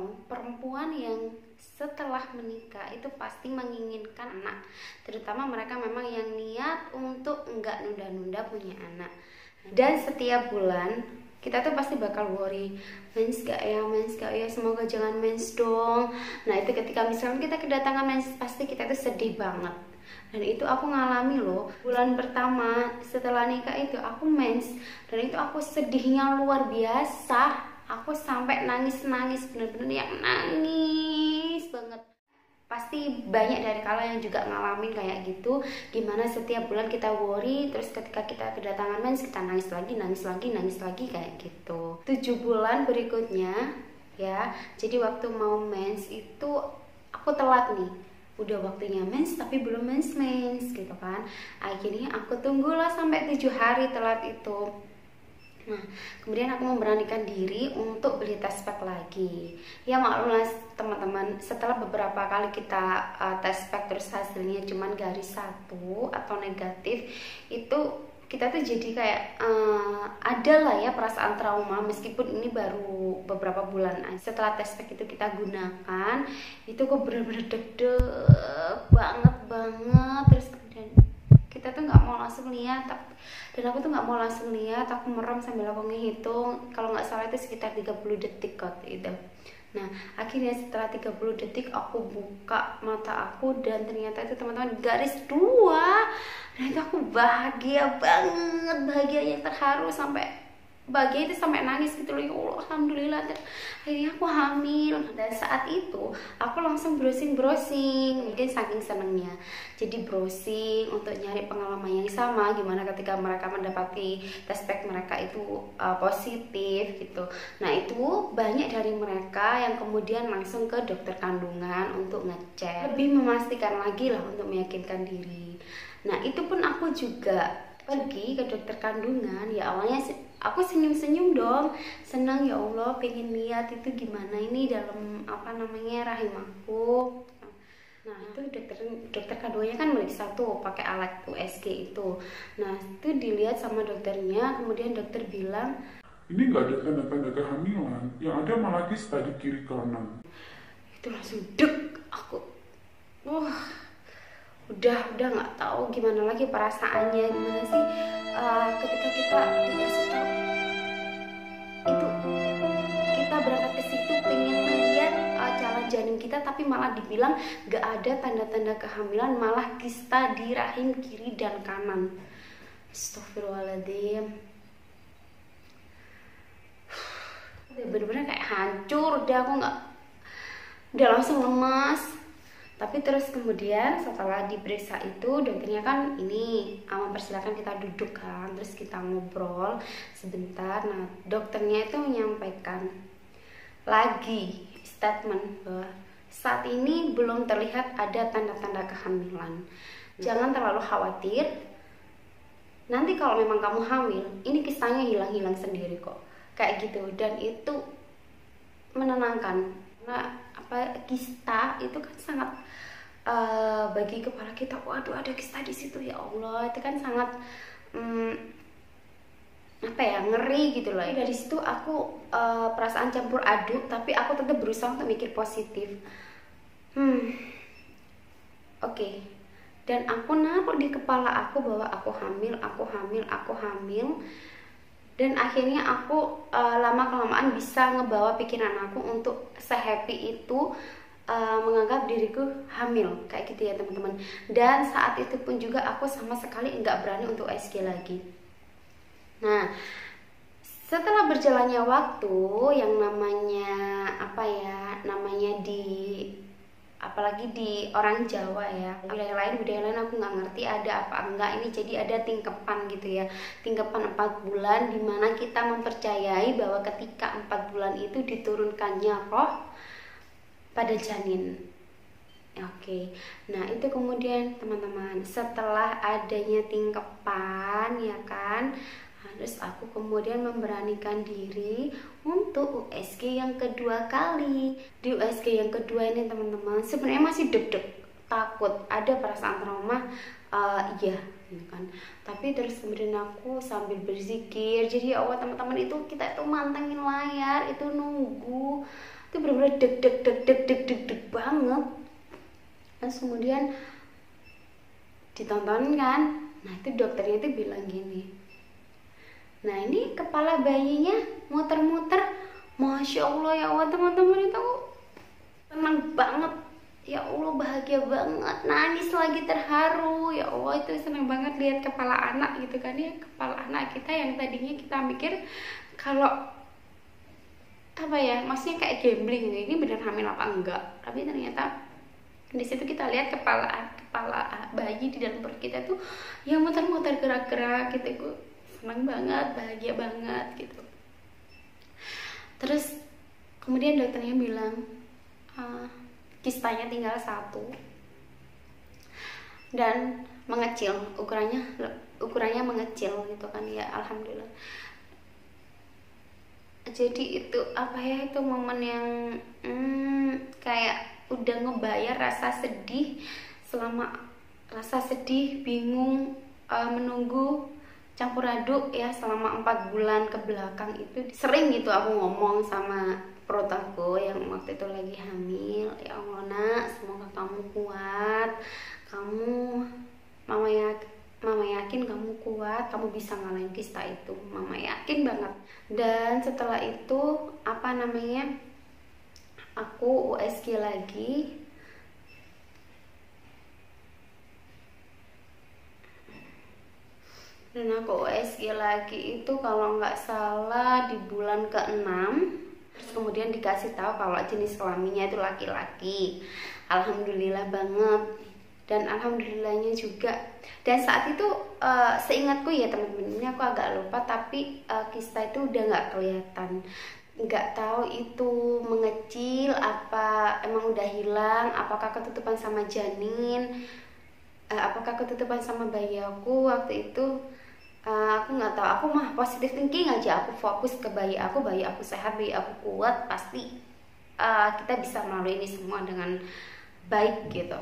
tahu perempuan yang setelah menikah itu pasti menginginkan anak, terutama mereka memang yang niat untuk enggak nunda-nunda punya anak. Dan setiap bulan kita tuh pasti bakal worry, mens gak ya, semoga jangan mens dong. Nah itu ketika misalnya kita kedatangan mens, pasti kita tuh sedih banget. Dan itu aku ngalami loh, bulan pertama setelah nikah itu aku mens, dan itu aku sedihnya luar biasa. Aku sampai nangis-nangis, bener-bener yang nangis banget. Pasti banyak dari kalian yang juga ngalamin kayak gitu, gimana setiap bulan kita worry, terus ketika kita kedatangan mens kita nangis lagi kayak gitu. 7 bulan berikutnya ya, jadi waktu mau mens itu aku telat nih, udah waktunya mens tapi belum mens gitu kan. Akhirnya aku tunggulah sampai 7 hari telat itu. Nah, kemudian aku memberanikan diri untuk beli test pack lagi. Ya maklumlah teman-teman, setelah beberapa kali kita test pack terus hasilnya cuman garis 1 atau negatif, itu kita tuh jadi kayak ada lah ya perasaan trauma, meskipun ini baru beberapa bulan aja. Setelah test pack itu kita gunakan, itu kok bener-bener deg-deg banget. Terus kemudian kita tuh nggak mau langsung lihat, dan aku tuh nggak mau langsung lihat, aku merem sambil aku ngehitung, kalau nggak salah itu sekitar 30 detik kok itu. Nah akhirnya setelah 30 detik aku buka mata aku, dan ternyata itu teman-teman garis 2. Dan itu aku bahagia banget, bahagianya terharu sampai bahagia itu sampai nangis gitu loh. Ya Allah, alhamdulillah akhirnya aku hamil. Dan saat itu aku langsung browsing, mungkin saking senengnya jadi browsing untuk nyari pengalaman yang sama, gimana ketika mereka mendapati test pack mereka itu positif gitu. Nah itu banyak dari mereka yang kemudian langsung ke dokter kandungan untuk ngecek, lebih memastikan lagi lah, untuk meyakinkan diri. Nah itu pun aku juga pergi ke dokter kandungan. Ya awalnya aku senyum-senyum dong, senang, ya Allah pengen lihat itu gimana ini dalam rahim aku. Nah itu dokter kandungannya kan meriksa tuh pakai alat USG itu. Nah itu dilihat sama dokternya, kemudian dokter bilang ini nggak ada tanda-tanda kehamilan, yang ada malah kista di kiri kanan. Itu langsung deg, aku udah nggak tahu gimana lagi perasaannya, gimana sih ketika kita dikasih tahu itu, kita berangkat ke situ pengen lihat calon janin kita, tapi malah dibilang nggak ada tanda-tanda kehamilan, malah kista di rahim kiri dan kanan. Astagfirullahaladzim, bener-bener kayak hancur, udah langsung lemas. Tapi terus kemudian setelah diperiksa itu, dokternya kan ini mempersilahkan kita duduk kan, terus kita ngobrol sebentar. Nah dokternya itu menyampaikan lagi statement bahwa saat ini belum terlihat ada tanda-tanda kehamilan, jangan terlalu khawatir, nanti kalau memang kamu hamil ini kistanya hilang-hilang sendiri kok, kayak gitu. Dan itu menenangkan. Nah kista itu kan sangat bagi kepala kita, waduh ada kista di situ, ya Allah, itu kan sangat ngeri gitu loh. Dari situ aku perasaan campur aduk, tapi aku tetap berusaha untuk mikir positif. Oke. Dan aku naruh di kepala aku bahwa aku hamil. Dan akhirnya aku lama-kelamaan bisa ngebawa pikiran aku untuk se-happy itu menganggap diriku hamil, kayak gitu ya teman-teman. Dan saat itu pun juga aku sama sekali nggak berani untuk USG lagi. Nah setelah berjalannya waktu, yang namanya apalagi di orang Jawa ya, budaya lain aku nggak ngerti ada apa enggak ini, jadi ada tingkepan gitu ya, tingkepan 4 bulan, dimana kita mempercayai bahwa ketika 4 bulan itu diturunkannya roh pada janin. Oke. Nah itu kemudian teman-teman, setelah adanya tingkepan ya kan, terus aku kemudian memberanikan diri untuk USG yang kedua kali. Di USG yang kedua ini teman-teman, sebenarnya masih deg-deg, takut, ada perasaan trauma, iya gitu kan. Tapi terus kemudian aku sambil berzikir. Jadi ya Allah teman-teman, itu kita itu mantengin layar, itu nunggu itu benar-benar deg deg deg deg deg deg deg banget. Terus kemudian ditonton kan, nah itu dokternya itu bilang gini, nah ini kepala bayinya muter-muter. Masya Allah ya Allah teman-teman, itu aku senang banget, ya Allah bahagia banget, nangis lagi, terharu, ya Allah itu senang banget lihat kepala anak gitu kan ya, kepala anak kita yang tadinya kita mikir kalau apa ya, maksudnya kayak gambling, ini bener hamil apa enggak, tapi ternyata di situ kita lihat kepala bayi di dalam perut kita tuh yang muter-muter gerak-gerak gitu. Aku senang banget, bahagia banget gitu. Terus kemudian dokternya bilang kistanya tinggal 1 dan mengecil, ukurannya mengecil gitu kan ya, alhamdulillah. Jadi itu apa ya, itu momen yang kayak udah ngebayar rasa sedih, bingung, menunggu, campur aduk ya selama 4 bulan ke belakang. Itu sering gitu aku ngomong sama perut aku yang waktu itu lagi hamil, ya Allah nak, semoga kamu kuat, mama yakin kamu kuat, kamu bisa ngalahin kista itu, mama yakin banget. Dan setelah itu aku USG lagi. Dan aku USG lagi itu kalau nggak salah di bulan ke-6. Terus kemudian dikasih tahu kalau jenis kelaminnya itu laki-laki. Alhamdulillah banget. Dan alhamdulillahnya juga. Dan saat itu seingatku ya teman-teman, ini aku agak lupa, tapi kista itu udah nggak kelihatan. Nggak tahu itu mengecil apa emang udah hilang, apakah ketutupan sama janin, apakah ketutupan sama bayi aku waktu itu. Aku nggak tahu, aku mah positive thinking aja, aku fokus ke bayi aku sehat, bayi aku kuat, pasti kita bisa melalui ini semua dengan baik gitu.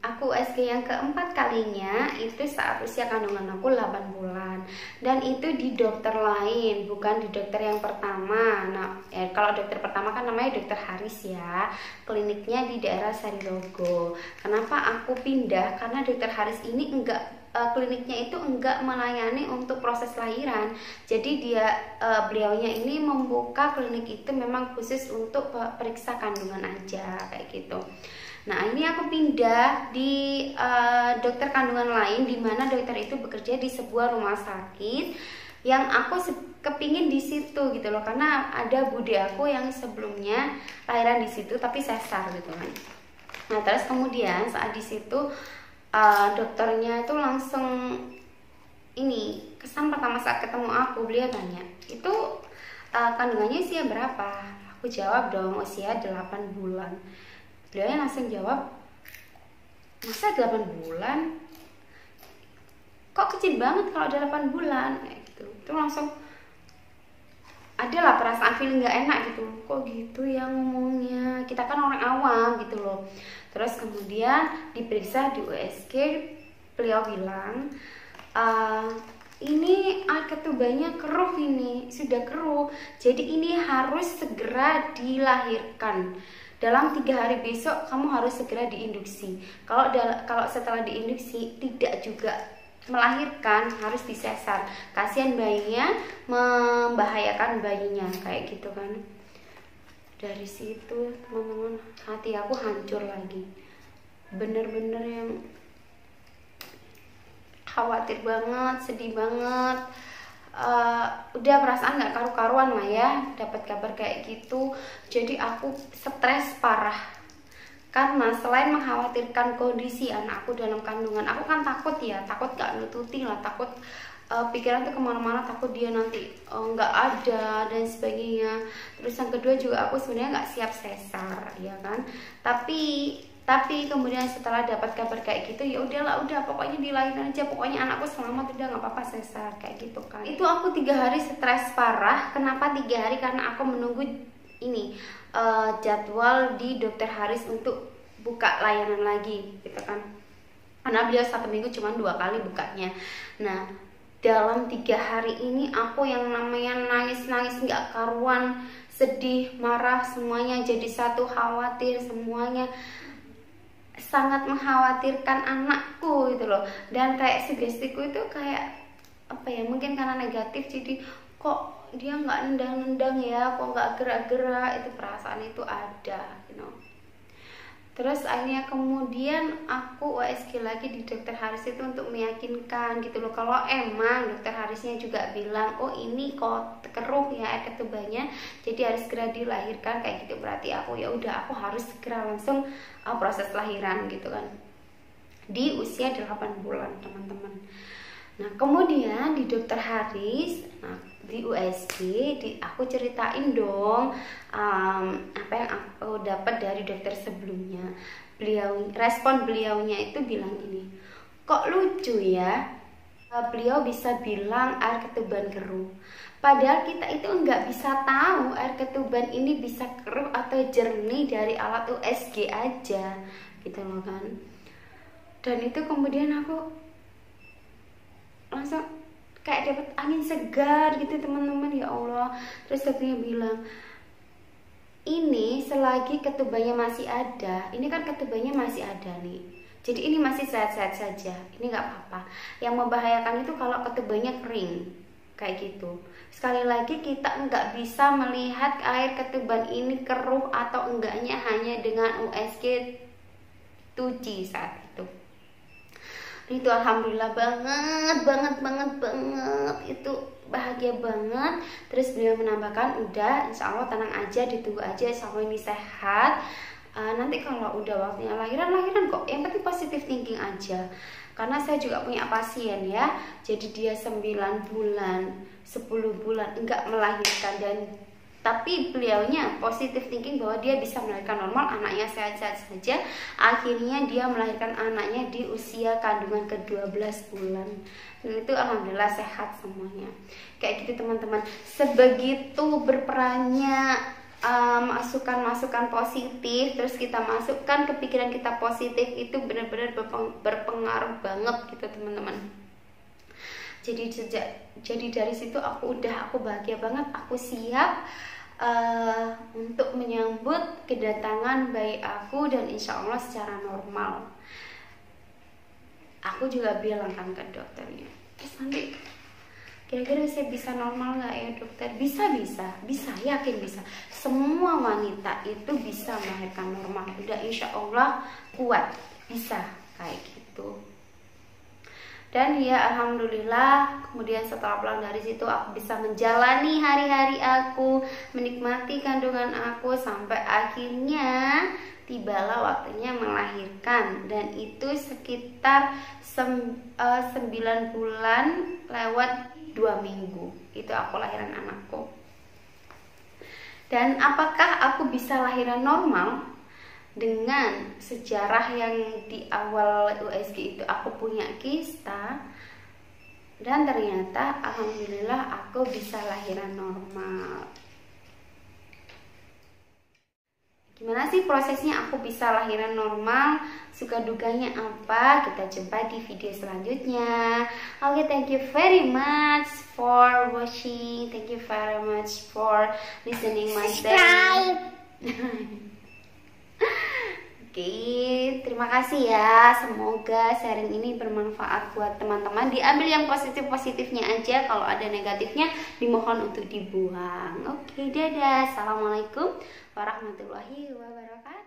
Aku USG yang keempat kalinya itu saat usia kandungan aku 8 bulan, dan itu di dokter lain, bukan di dokter yang pertama. Nah kalau dokter pertama kan namanya dokter Haris ya, kliniknya di daerah Sarirogo. Kenapa aku pindah? Karena dokter Haris ini kliniknya itu enggak melayani untuk proses lahiran. Jadi beliaunya ini membuka klinik itu memang khusus untuk periksa kandungan aja kayak gitu. Nah ini aku pindah di dokter kandungan lain, di mana dokter itu bekerja di sebuah rumah sakit yang aku kepingin di situ gitu loh, karena ada bude aku yang sebelumnya lahiran di situ tapi sesar gitu kan. Nah terus kemudian saat di situ dokternya itu langsung ini, kesan pertama saat ketemu aku, beliau tanya, itu kandungannya usia berapa? Aku jawab dong usia 8 bulan. Beliau langsung jawab, masa 8 bulan? Kok kecil banget kalau ada 8 bulan? Kayak gitu. Itu langsung adalah perasaan feeling gak enak gitu. Kok gitu ya ngomongnya? Kita kan orang awam gitu loh. Terus kemudian diperiksa di USG, beliau bilang, ini air ketubanya keruh, ini sudah keruh. Jadi ini harus segera dilahirkan. Dalam 3 hari besok kamu harus segera diinduksi. Kalau setelah diinduksi tidak juga melahirkan, harus disesar. Kasihan bayinya, membahayakan bayinya kayak gitu kan. Dari situ teman-teman, hati aku hancur lagi. Bener-bener yang khawatir banget, sedih banget. Udah perasaan nggak karu-karuan lah ya, dapat kabar kayak gitu. Jadi aku stres parah karena selain mengkhawatirkan kondisi anakku dalam kandungan, aku kan takut ya, takut nggak nututi lah, takut pikiran tuh kemana-mana, takut dia nanti nggak ada dan sebagainya. Terus yang kedua juga aku sebenarnya nggak siap sesar ya kan, tapi kemudian setelah dapat kabar kayak gitu, ya udahlah, udah pokoknya dilahirin aja, pokoknya anakku selamat, udah nggak apa-apa sesar kayak gitu kan. Itu aku 3 hari stres parah. Kenapa 3 hari? Karena aku menunggu ini jadwal di dokter Haris untuk buka layanan lagi gitu kan, karena beliau 1 minggu cuma 2 kali bukanya. Nah dalam 3 hari ini aku yang namanya nangis-nangis nggak karuan, sedih, marah, semuanya jadi satu, khawatir, semuanya sangat mengkhawatirkan anakku gitu loh. Dan kayak sugestiku itu kayak apa ya, mungkin karena negatif, jadi kok dia nggak nendang-nendang ya, kok nggak gerak-gerak, itu perasaan itu ada, you know. Terus akhirnya kemudian aku USG lagi di dokter Haris itu untuk meyakinkan gitu loh, kalau emang dokter Harisnya juga bilang, oh ini kok keruh ya air ketubannya, jadi harus segera dilahirkan kayak gitu. Berarti aku ya udah, aku harus segera langsung proses lahiran gitu kan, di usia 8 bulan teman-teman. Nah kemudian di dokter Haris, di USG, aku ceritain dong apa yang aku dapat dari dokter sebelumnya. Respon beliaunya itu bilang gini, kok lucu ya, beliau bisa bilang air ketuban keruh, padahal kita itu nggak bisa tahu air ketuban ini bisa keruh atau jernih dari alat USG aja gitu loh kan. Dan itu kemudian aku langsung kayak dapat angin segar gitu teman-teman, ya Allah. Terus dokternya bilang, ini selagi ketubannya masih ada, ini kan ketubannya masih ada nih, jadi ini masih sehat-sehat saja, ini nggak apa-apa. Yang membahayakan itu kalau ketubannya kering kayak gitu. Sekali lagi kita nggak bisa melihat air ketuban ini keruh atau enggaknya hanya dengan USG tuji saat itu. Itu alhamdulillah banget, itu bahagia banget. Terus beliau menambahkan, udah insya Allah tenang aja, ditunggu aja, insya Allah ini sehat. Nanti kalau udah waktunya lahiran kok, yang penting positive thinking aja. Karena saya juga punya pasien ya, jadi dia 9 bulan 10 bulan enggak melahirkan, dan tapi beliaunya positif thinking bahwa dia bisa melahirkan normal, anaknya sehat-sehat saja. Akhirnya dia melahirkan anaknya di usia kandungan ke-12 bulan. Dan itu alhamdulillah sehat semuanya. Kayak gitu teman-teman. Sebegitu berperannya masukan-masukan positif, terus kita masukkan ke pikiran kita positif, itu benar-benar berpengaruh banget gitu teman-teman. Jadi dari situ aku bahagia banget, aku siap untuk menyambut kedatangan bayi aku, dan insya Allah secara normal. Aku juga bilang kan ke dokternya, terus nanti kira-kira saya bisa normal nggak ya dokter? Bisa, yakin bisa. Semua wanita itu bisa melahirkan normal, udah insya Allah kuat, bisa kayak gitu. Dan ya alhamdulillah, kemudian setelah pulang dari situ aku bisa menjalani hari-hari aku, menikmati kandungan aku sampai akhirnya tibalah waktunya melahirkan. Dan itu sekitar 9 bulan lewat 2 minggu itu aku lahiran anakku. Dan apakah aku bisa lahiran normal? Dengan sejarah yang di awal USG itu aku punya kista, dan ternyata alhamdulillah aku bisa lahiran normal. Gimana sih prosesnya aku bisa lahiran normal? Suka dukanya apa? Kita jumpa di video selanjutnya. Oke, thank you very much for watching. Thank you very much for listening my Subscribe. Oke, terima kasih ya. Semoga sharing ini bermanfaat buat teman-teman. Diambil yang positif-positifnya aja. Kalau ada negatifnya, dimohon untuk dibuang. Oke, dadah. Assalamualaikum warahmatullahi wabarakatuh.